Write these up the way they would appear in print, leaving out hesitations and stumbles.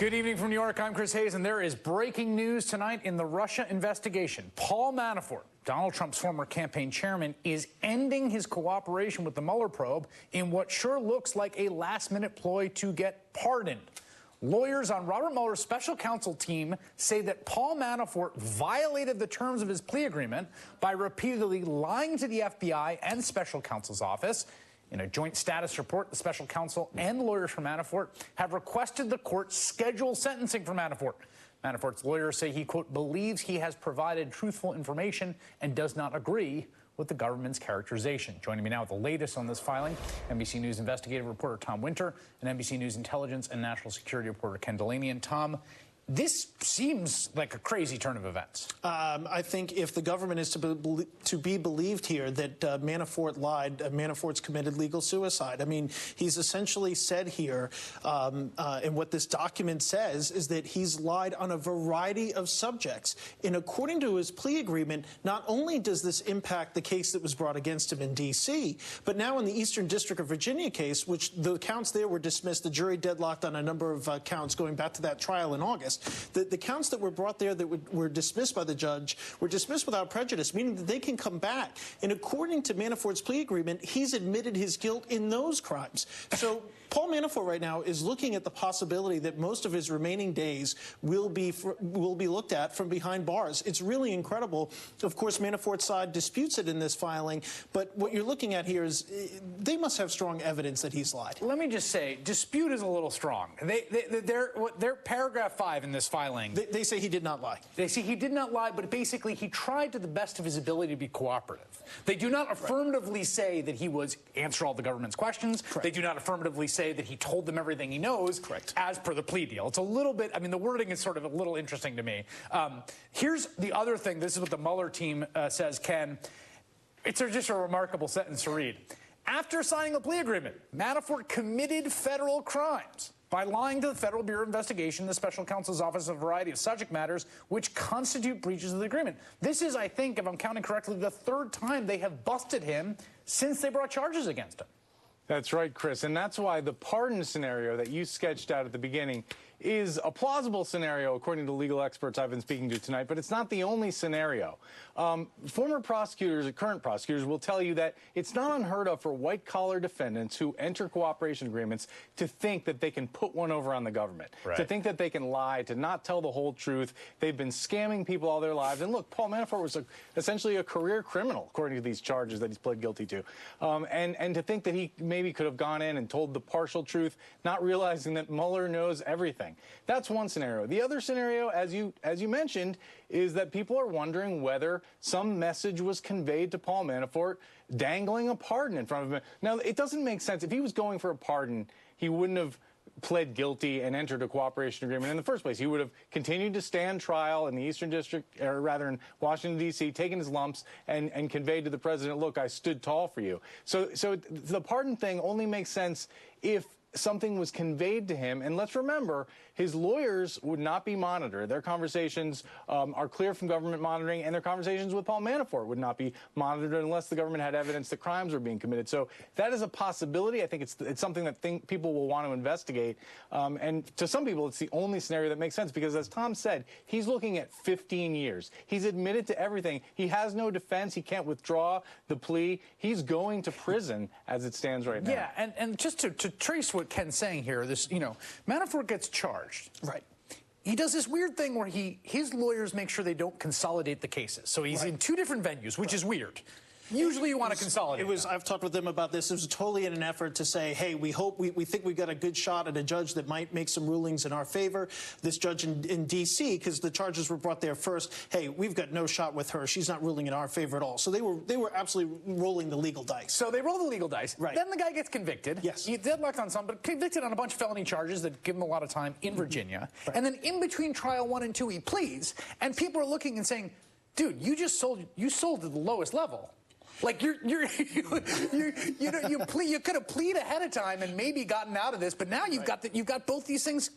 Good evening from New York. I'm Chris Hayes, and there is breaking news tonight in the Russia investigation. Paul Manafort, Donald Trump's former campaign chairman, is ending his cooperation with the Mueller probe in what sure looks like a last-minute ploy to get pardoned. Lawyers on Robert Mueller's special counsel team say that Paul Manafort violated the terms of his plea agreement by repeatedly lying to the FBI and special counsel's office. In a joint status report, the special counsel and lawyers for Manafort have requested the court schedule sentencing for Manafort. Manafort's lawyers say he, quote, believes he has provided truthful information and does not agree with the government's characterization. Joining me now with the latest on this filing, NBC News investigative reporter Tom Winter and NBC News intelligence and national security reporter Ken Delaney. And Tom, this seems like a crazy turn of events. I think if the government is to be believed here that Manafort lied, Manafort's committed legal suicide. I mean, he's essentially said here, and what this document says is that he's lied on a variety of subjects. And according to his plea agreement, not only does this impact the case that was brought against him in D.C., but now in the Eastern District of Virginia case, which the counts there were dismissed, the jury deadlocked on a number of counts going back to that trial in August. The counts that were brought there that were dismissed by the judge were dismissed without prejudice, meaning that they can come back. And according to Manafort's plea agreement, he's admitted his guilt in those crimes. So Paul Manafort right now is looking at the possibility that most of his remaining days will be looked at from behind bars. It's really incredible. Of course, Manafort's side disputes it in this filing, but what you're looking at here is they must have strong evidence that he's lied. Let me just say, dispute is a little strong. Their paragraph 5 in this filing. They say he did not lie. They say he did not lie, but basically he tried to the best of his ability to be cooperative. They do not affirmatively say that he was answer all the government's questions. Correct. They do not affirmatively say that he told them everything he knows. Correct. As per the plea deal. It's a little bit, I mean, the wording is sort of a little interesting to me. Here's the other thing. This is what the Mueller team says, Ken. It's just a remarkable sentence to read. After signing the plea agreement, Manafort committed federal crimes by lying to the Federal Bureau of Investigation, the special counsel's office, on a variety of subject matters which constitute breaches of the agreement. This is, I think, if I'm counting correctly, the third time they have busted him since they brought charges against him. That's right, Chris, and that's why the pardon scenario that you sketched out at the beginning is a plausible scenario, according to legal experts I've been speaking to tonight, but it's not the only scenario. Former prosecutors, current prosecutors, will tell you that it's not unheard of for white-collar defendants who enter cooperation agreements to think that they can put one over on the government, to think that they can lie, to not tell the whole truth. They've been scamming people all their lives. And look, Paul Manafort was essentially a career criminal, according to these charges that he's pled guilty to. And to think that he maybe could have gone in and told the partial truth, not realizing that Mueller knows everything. That's one scenario. The other scenario, as you mentioned, is that people are wondering whether some message was conveyed to Paul Manafort dangling a pardon in front of him. Now, it doesn't make sense. If he was going for a pardon, he wouldn't have pled guilty and entered a cooperation agreement in the first place. He would have continued to stand trial in the Eastern District, or rather in Washington, D.C., taken his lumps and conveyed to the president, look, I stood tall for you. So the pardon thing only makes sense if something was conveyed to him. And let's remember, his lawyers would not be monitored. Their conversations are clear from government monitoring, and their conversations with Paul Manafort would not be monitored unless the government had evidence that crimes were being committed. So that is a possibility. I think it's something that people will want to investigate. And to some people, it's the only scenario that makes sense because, as Tom said, he's looking at 15 years. He's admitted to everything. He has no defense. He can't withdraw the plea. He's going to prison as it stands right now. Yeah, and just to trace what Ken's saying here, Manafort gets charged. Right. He does this weird thing where his lawyers make sure they don't consolidate the cases. So he's in two different venues, which is weird. Usually you want to consolidate. I've talked with them about this. It was totally in an effort to say, hey, we think we've got a good shot at a judge that might make some rulings in our favor. This judge in D.C., because the charges were brought there first, hey, we've got no shot with her. She's not ruling in our favor at all. So they were absolutely rolling the legal dice. So they roll the legal dice. Right. Then the guy gets convicted. Yes. He's deadlocked on some, but convicted on a bunch of felony charges that give him a lot of time in Virginia. Right. And then in between trial 1 and 2, he pleads. And people are looking and saying, dude, you sold at the lowest level. Like you could have pleaded ahead of time and maybe gotten out of this, but now you've got both these things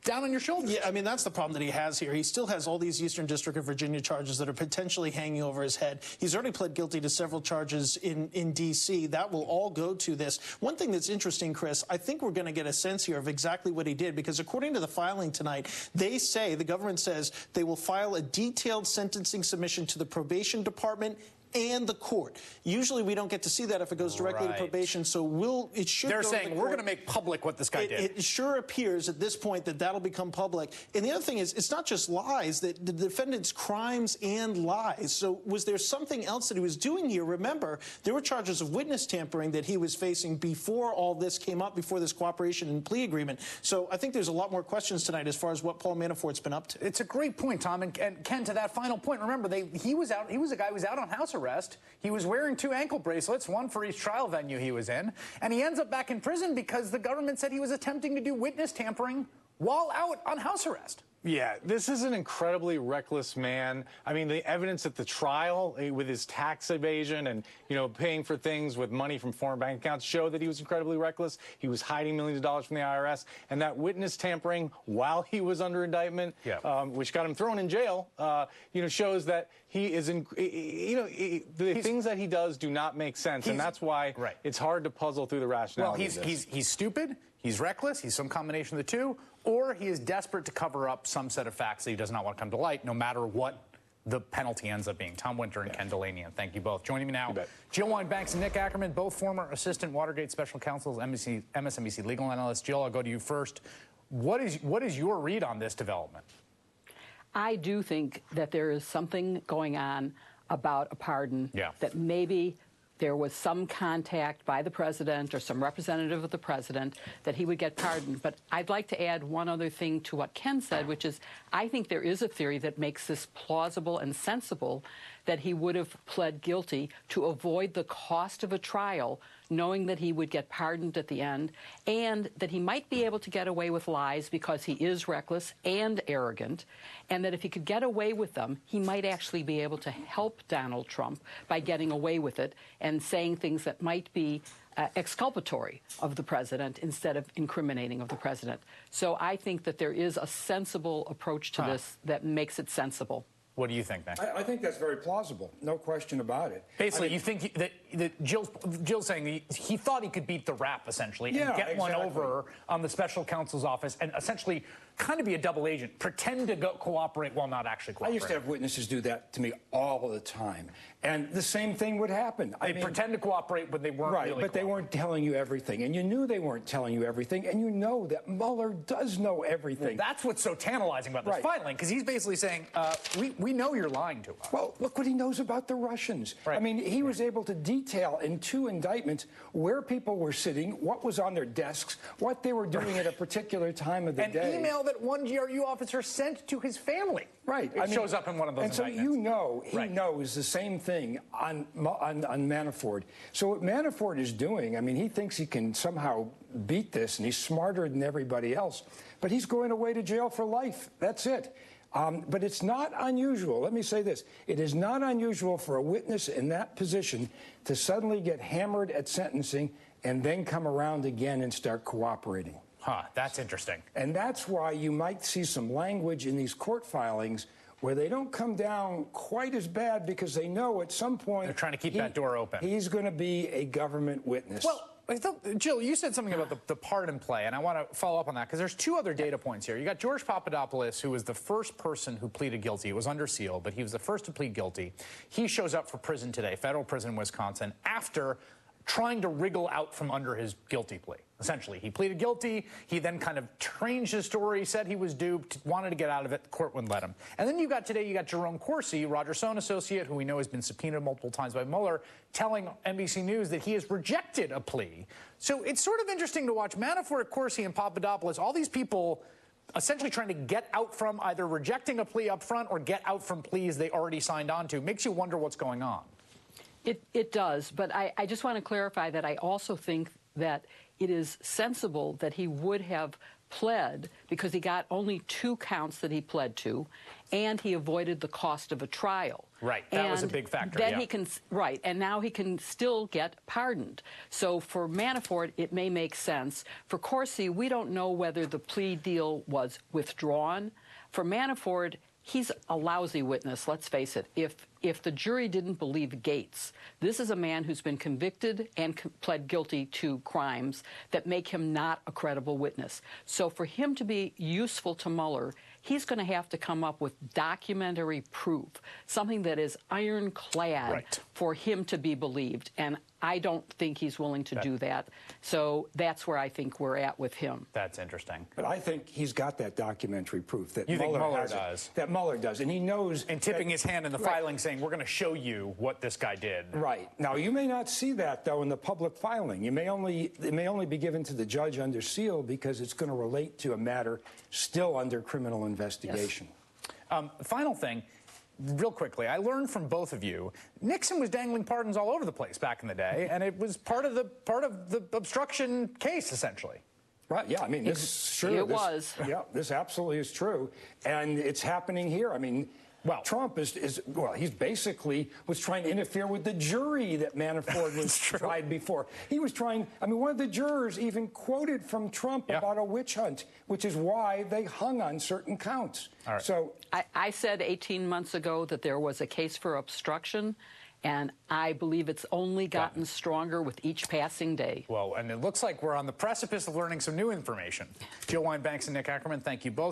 down on your shoulders. Yeah, I mean, that's the problem that he has here. He still has all these Eastern District of Virginia charges that are potentially hanging over his head. He's already pled guilty to several charges in D.C. That will all go to this. One thing that's interesting, Chris, I think we're going to get a sense here of exactly what he did, because according to the filing tonight, the government says they will file a detailed sentencing submission to the probation department and the court. Usually we don't get to see that if it goes directly to probation, so it should They're go saying to the we're court. going to make public what this guy did. It sure appears at this point that that'll become public. And the other thing is, it's not just lies, that the defendant's crimes and lies. So was there something else that he was doing here? Remember, there were charges of witness tampering that he was facing before all this came up, before this cooperation and plea agreement. So I think there's a lot more questions tonight as far as what Paul Manafort's been up to. It's a great point, Tom. And Ken, to that final point, remember, he was a guy who was out on house arrest. He was wearing 2 ankle bracelets, one for each trial venue he was in. And he ends up back in prison because the government said he was attempting to do witness tampering while out on house arrest. Yeah, this is an incredibly reckless man. I mean, the evidence at the trial with his tax evasion and, paying for things with money from foreign bank accounts show that he was incredibly reckless. He was hiding millions of dollars from the IRS. And that witness tampering while he was under indictment, which got him thrown in jail, shows that he is, the things that he does do not make sense. And that's why it's hard to puzzle through the rationality of this. He's stupid, he's reckless, he's some combination of the two, or he is desperate to cover up some set of facts that he does not want to come to light, no matter what the penalty ends up being. Tom Winter and Ken Delanian, thank you both. Joining me now, Jill Wine-Banks and Nick Ackerman, both former assistant Watergate special counsels, MSNBC legal analysts. Jill, I'll go to you first. What is your read on this development? I do think that there is something going on about a pardon, that maybe there was some contact by the president or some representative of the president that he would get pardoned. But I'd like to add one other thing to what Ken said, which is I think there is a theory that makes this plausible and sensible, that he would have pled guilty to avoid the cost of a trial, knowing that he would get pardoned at the end, and that he might be able to get away with lies because he is reckless and arrogant, and that if he could get away with them, he might actually be able to help Donald Trump by getting away with it and saying things that might be exculpatory of the president instead of incriminating of the president. So I think that there is a sensible approach to this that makes it sensible. What do you think, Nick? I think that's very plausible. No question about it. Basically, you think that Jill's saying he thought he could beat the rap, essentially, and get one over on the special counsel's office and essentially kind of be a double agent, pretend to cooperate while not actually cooperating. I used to have witnesses do that to me all the time. And the same thing would happen. They pretend to cooperate, but they weren't really but they weren't telling you everything. And you knew they weren't telling you everything. And you know that Mueller does know everything. Well, that's what's so tantalizing about this filing, because he's basically saying, we know you're lying to us. Well, look what he knows about the Russians. I mean, he was able to detail in 2 indictments where people were sitting, what was on their desks, what they were doing at a particular time of the day. An email that one GRU officer sent to his family. It shows up in one of those indictments. And so you know he knows the same thing on Manafort. So what Manafort is doing, I mean, he thinks he can somehow beat this, and he's smarter than everybody else. But he's going away to jail for life. That's it. But it's not unusual. Let me say this. It is not unusual for a witness in that position to suddenly get hammered at sentencing and then come around again and start cooperating. That's interesting. And that's why you might see some language in these court filings where they don't come down quite as bad, because they know at some point they're trying to keep that door open. He's going to be a government witness. Well, I thought, Jill, you said something about the pardon play, and I want to follow up on that, because there's 2 other data points here. You got George Papadopoulos, who was the first person who pleaded guilty. It was under seal, but he was the first to plead guilty. He shows up for prison today, federal prison in Wisconsin, after trying to wriggle out from under his guilty plea. Essentially, he pleaded guilty. He then kind of changed his story, said he was duped, wanted to get out of it. The court wouldn't let him. And then you got Jerome Corsi, Roger Stone associate, who we know has been subpoenaed multiple times by Mueller, telling NBC News that he has rejected a plea. So it's sort of interesting to watch Manafort, Corsi, and Papadopoulos, all these people essentially trying to get out from either rejecting a plea up front or get out from pleas they already signed on to. Makes you wonder what's going on. It does, but I just want to clarify that I also think that it is sensible that he would have pled because he got only 2 counts that he pled to, and he avoided the cost of a trial. Right, that was a big factor. Then yeah. he can, right, and now he can still get pardoned. So for Manafort, it may make sense. For Corsi, we don't know whether the plea deal was withdrawn. For Manafort, he's a lousy witness, let's face it. If the jury didn't believe Gates, this is a man who's been convicted and pled guilty to crimes that make him not a credible witness. So for him to be useful to Mueller, he's going to have to come up with documentary proof, something that is ironclad Right. for him to be believed. And I don't think he's willing to do that. So that's where I think we're at with him. That's interesting. But I think he's got that documentary proof that You think Mueller has it, does? that Mueller does, and he knows. And tipping his hand in the filing saying, we're going to show you what this guy did. Right. Now, you may not see that, though, in the public filing. It may only be given to the judge under seal because it's going to relate to a matter still under criminal investigation. Yes. Final thing, real quickly, I learned from both of you, Nixon was dangling pardons all over the place back in the day, and it was part of the obstruction case, essentially. Right, yeah, I mean, this is true. It was. Yeah, this absolutely is true. And it's happening here. I mean, well, Trump he's basically was trying to interfere with the jury that Manafort was tried before. He was trying, I mean, one of the jurors even quoted from Trump about a witch hunt, which is why they hung on certain counts. All right. So I said 18 months ago that there was a case for obstruction, and I believe it's only gotten stronger with each passing day. Well, and it looks like we're on the precipice of learning some new information. Jill Wine-Banks and Nick Ackerman, thank you both.